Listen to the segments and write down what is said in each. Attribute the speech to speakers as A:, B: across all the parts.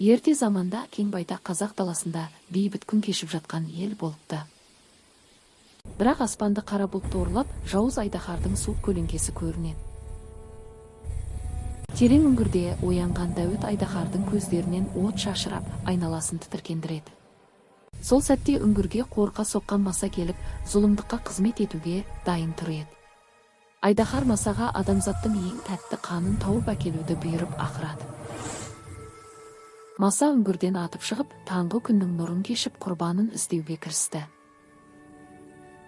A: Ерте заманда кең байтақ қазақ даласында бейбіт күн кешіп жатқан ел болыпты. Бірақ аспанды қара бұлт торлап, жауыз айдаһардың суық көлеңкесі көрінеді. Терең үңгірде оянған Дәуіт айдаһардың көздерінен от шашырап, айналасын тітіркендіреді. Сол сәтте үңгірге қорқа соққан Маса келіп, зұлымдыққа қызмет етуге дайын тұр еді. Айдаһар Масаға адамзаттың ең тәтті қанын тауып әкелуді бұйырып ақырады. Маса үңгірден атып шығып, таңғы күннің нұрын кешіп құрбанын іздеуге кірісті.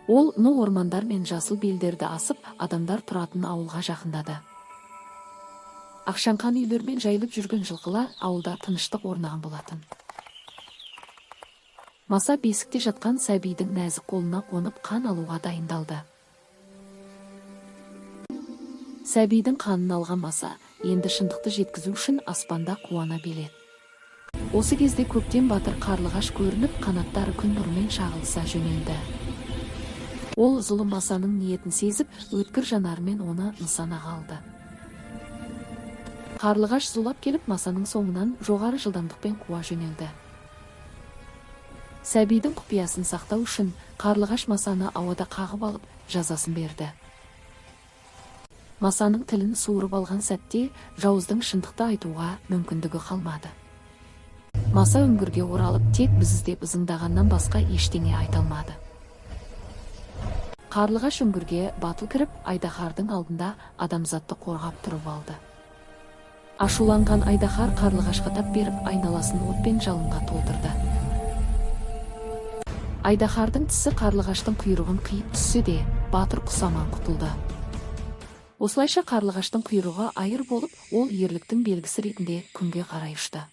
A: Ол ну ормандар мен жасыл белдерді асып, адамдар тұратын ауылға жақындады. Ақшаңқан үйлермен жайылып жүрген жылқылар ауылда тыныштық орнаған болатын. Маса бесікте жатқан сәбидің нәзік қолына қонып қан алуға дайындалды. Сәбидің қанын алған Маса енді шындықты жеткізу үшін аспанда қуана беледі. Осы кезде көктен батыр қарлығаш көрініп, қанаттары күн нұрымен шағылыса жөнелді. Ол зұлым Масаның ниетін сезіп, өткір жанарымен оны нысанаға алды. Қарлығаш зулап келіп, Масаның соңынан жоғары жылдамдықпен қуа жөнелді. Сәбидің құпиясын сақтау үшін Қарлығаш Масаны ауада қағып алып, жазасын берді. Масаның тілін суырып алған сәтте жауыздың шындықты айтуға мүмкіндігі қалмады. Маса үңгірге оралып, тек біз іздеп ызыңдағаннан басқа ештеңе айта алмады. Қарлығаш үңгірге батыл кіріп, айдаһардың алдында адамзатты қорғап тұрып алды. Ашуланған айдаһар Қарлығашқа тап беріп, айналасын отпен жалынға толтырды. Айдаһардың тісі Қарлығаштың құйрығын қиып түссе де, батыр құс аман құтылды. Осылайша Қарлығаштың құйрығы айыр болып, ол ерліктің белгісі ретінде күнге қарай ұшты.